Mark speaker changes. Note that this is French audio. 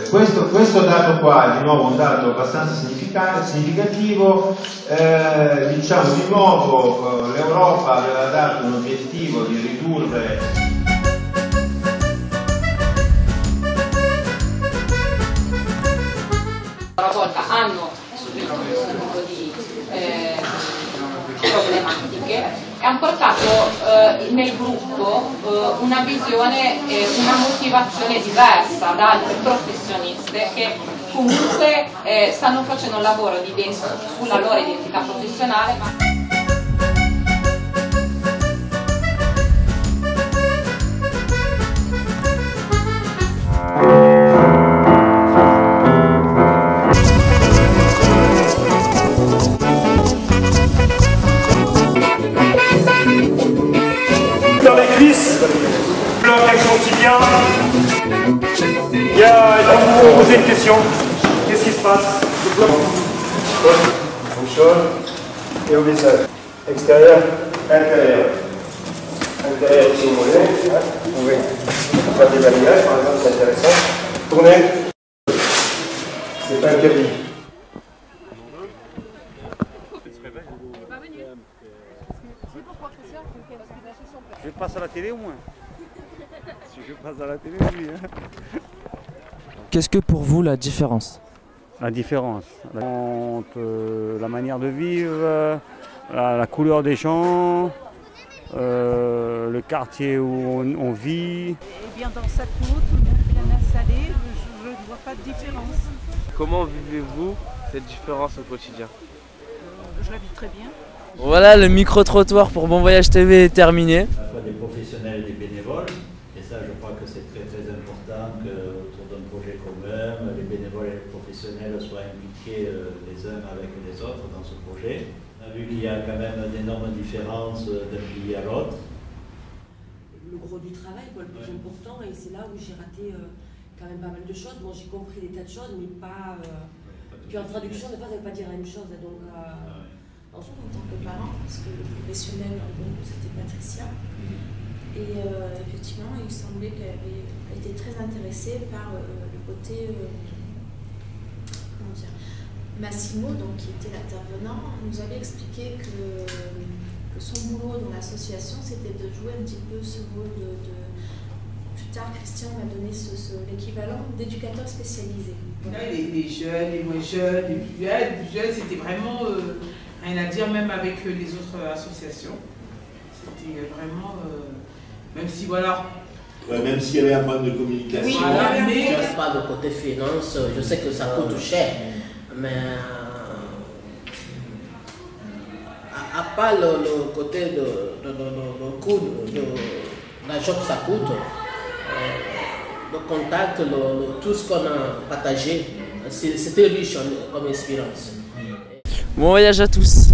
Speaker 1: Questo dato qua è di nuovo un dato abbastanza significativo, diciamo di nuovo l'Europa aveva dato un obiettivo di ridurre
Speaker 2: una volta hanno subito questo tipo di problematiche e hanno portato nel gruppo una visione e una motivazione diversa da altre professioniste che comunque stanno facendo un lavoro sulla loro identità professionale.
Speaker 3: Dans les cuisses, bloc avec son tibia. Il faut vous poser une question. Qu'est-ce qui se passe? Le bloc. Au sol et au visage. Extérieur, intérieur. Intérieur si vous voulez. Vous pouvez faire des balayages par exemple, c'est intéressant. Tournez. C'est pas interdit.
Speaker 4: Je passe à la télé au moins. Si je passe à la télé, oui.
Speaker 5: Qu'est-ce que pour vous la différence?
Speaker 4: La différence entre la manière de vivre, la couleur des champs, le quartier où on vit.
Speaker 6: Eh bien dans sa peau, tout le monde est bien installé, je ne vois pas de différence.
Speaker 7: Comment vivez-vous cette différence au quotidien?
Speaker 6: Je la vis très bien.
Speaker 5: Voilà, le micro-trottoir pour Bon Voyage TV est terminé.
Speaker 8: À la fois des professionnels et des bénévoles. Et ça, je crois que c'est très très important qu'autour d'un projet commun, les bénévoles et les professionnels soient impliqués les uns avec les autres dans ce projet. On a vu qu'il y a quand même d'énormes différences d'un pays à l'autre.
Speaker 9: Le gros du travail, le plus important, et c'est là où j'ai raté quand même pas mal de choses. Bon, j'ai compris des tas de choses, mais pas... Puis en traduction, des fois, ça ne veut pas dire la même chose. Donc,
Speaker 10: en tant que parent, parce que le professionnel, bon, c'était Patricia. Et effectivement, il semblait qu'elle avait été très intéressée par le côté, comment dire, Massimo, donc, qui était l'intervenant, nous avait expliqué que son boulot dans l'association, c'était de jouer un petit peu ce rôle de plus tard, Christian m'a donné l'équivalent d'éducateur spécialisé.
Speaker 11: Là, les jeunes, les moins jeunes, les plus jeunes, c'était vraiment... rien à dire même avec les autres associations. C'était vraiment, même si voilà.
Speaker 12: Ouais, même s'il y avait un problème de communication.
Speaker 9: Oui,
Speaker 11: voilà, mais...
Speaker 9: pas de côté finance, je sais que ça coûte cher, mais à part le côté de coût, de l'argent que ça coûte, le contact, tout ce qu'on a partagé, c'était riche comme expérience.
Speaker 5: Bon voyage à tous.